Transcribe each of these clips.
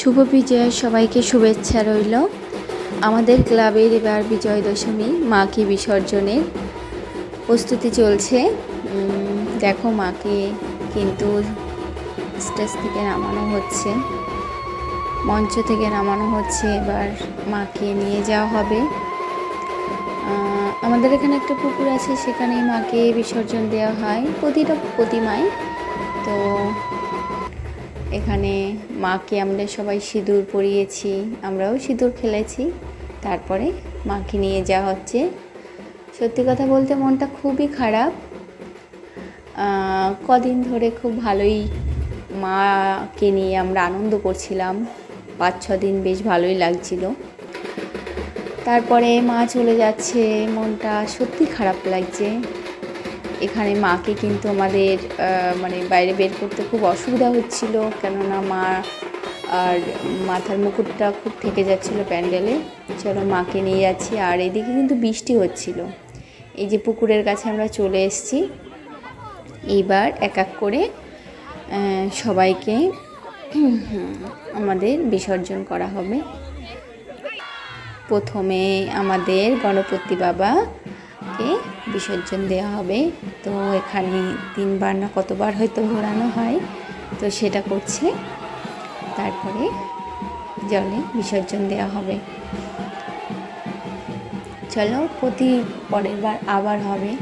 শুভ বিজয়ের সবাইকে শুভেচ্ছা রইল। আমাদের ক্লাবের এবার বিজয় দশমী মাকে বিসর্জনের প্রস্তুতি চলছে। দেখো মাকে কিন্তু স্টেজ থেকে নামানো হচ্ছে, মঞ্চ থেকে নামানো হচ্ছে। এবার মাকে নিয়ে যাওয়া হবে। আমাদের এখানে একটা পুকুর আছে, সেখানেই মাকে বিসর্জন দেওয়া হয় প্রতিটা প্রতিমায়। তো এখানে মাকে আমরা সবাই সিঁদুর পরিয়েছি, আমরাও সিঁদুর খেলেছি। তারপরে মাকে নিয়ে যাওয়া হচ্ছে। সত্যি কথা বলতে মনটা খুবই খারাপ। কদিন ধরে খুব ভালোই মাকে নিয়ে আমরা আনন্দ করছিলাম, 5-6 দিন বেশ ভালোই লাগছিল। তারপরে মা চলে যাচ্ছে, মনটা সত্যি খারাপ লাগছে। এখানে মাকে কিন্তু আমাদের বাইরে বের করতে খুব অসুবিধা হচ্ছিল, কেননা মা আর মাথার মুকুটটা খুব ঠেকে যাচ্ছিল প্যান্ডেলে। চলো মাকে নিয়ে যাচ্ছি। আর এদিকে কিন্তু বৃষ্টি হচ্ছিল। এই যে পুকুরের কাছে আমরা চলে এসেছি। এইবার এক এক করে সবাইকে আমাদের বিসর্জন করা হবে। প্রথমে আমাদের গণপতি বাবাকে বিসর্জন দেওয়া হবে। তো এখানে 3বার না কতবার হয়তো ঘোরানো হয়, তো সেটা করছে। তারপরে জলে বিসর্জন দেওয়া হবে। চলো পরের বার আবার হবে,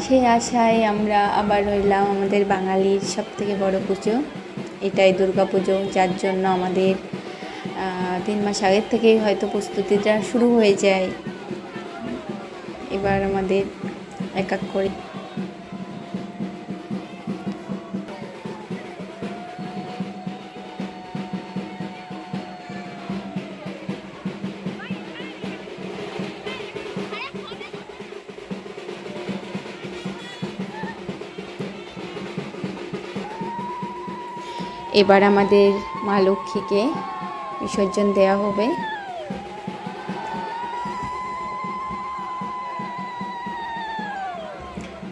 সেই আশায় আমরা আবার রইলাম। আমাদের বাঙালির সবথেকে বড় পুজো এটাই, দুর্গা পুজো, যার জন্য আমাদের 3 মাস আগের থেকেই হয়তো প্রস্তুতিটা শুরু হয়ে যায়। এবার আমাদের এক এক করে এবার আমাদের মা লক্ষ্মীকে বিসর্জন দেওয়া হবে।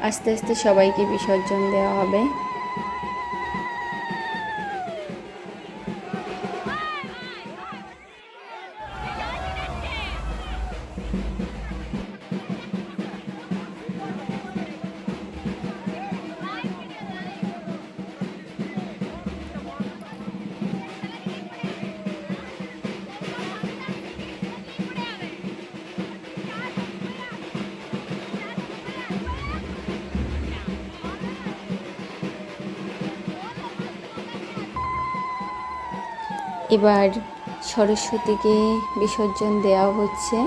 আস্তে আস্তে সবাইকে বিসর্জন দেওয়া হবে। এবার সরস্বতীকে বিসর্জন দেওয়া হচ্ছে।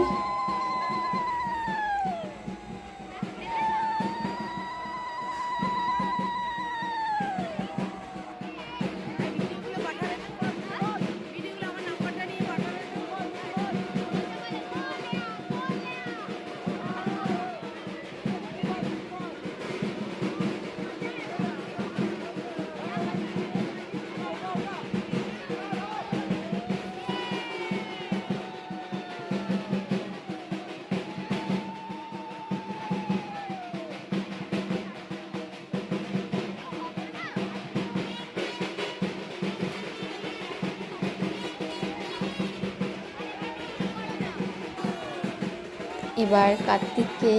এবার কার্তিককে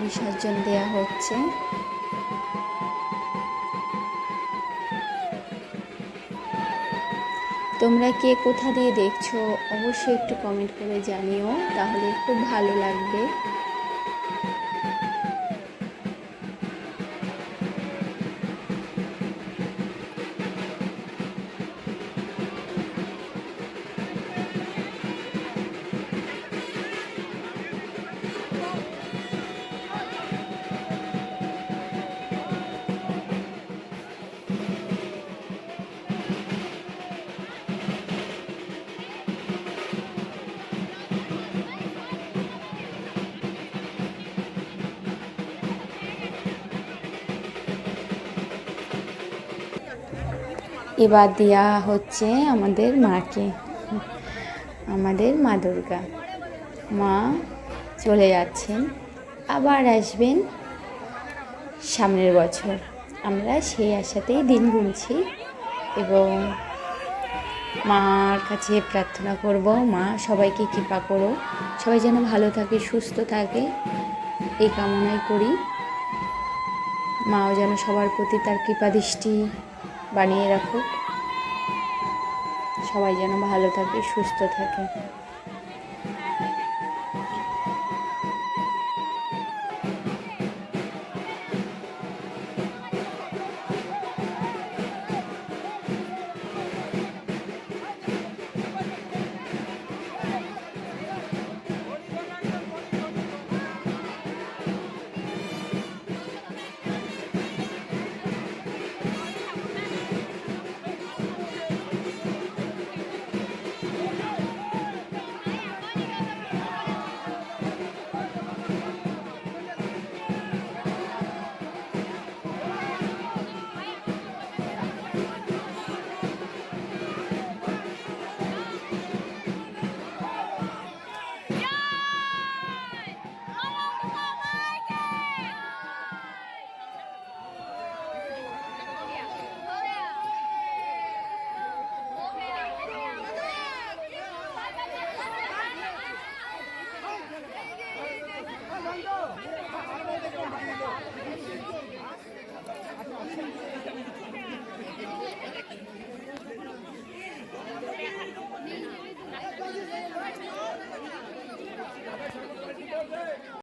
বিসর্জন দেওয়া হচ্ছে। তোমরা কে কোথা দিয়ে দেখছো অবশ্যই একটু কমেন্ট করে জানিও, তাহলে খুব ভালো লাগবে। এবার দেওয়া হচ্ছে আমাদের মাকে, আমাদের মা দুর্গা। মা চলে যাচ্ছেন, আবার আসবেন সামনের বছর। আমরা সেই আশাতেই দিন গুনছি এবং মার কাছে প্রার্থনা করব, মা সবাইকে কৃপা করো, সবাই যেন ভালো থাকে, সুস্থ থাকে, এই কামনাই করি। মাও যেন সবার প্রতি তার কৃপা দৃষ্টি বানিয়ে রাখুক, সবাই যেন ভালো থাকে, সুস্থ থাকে।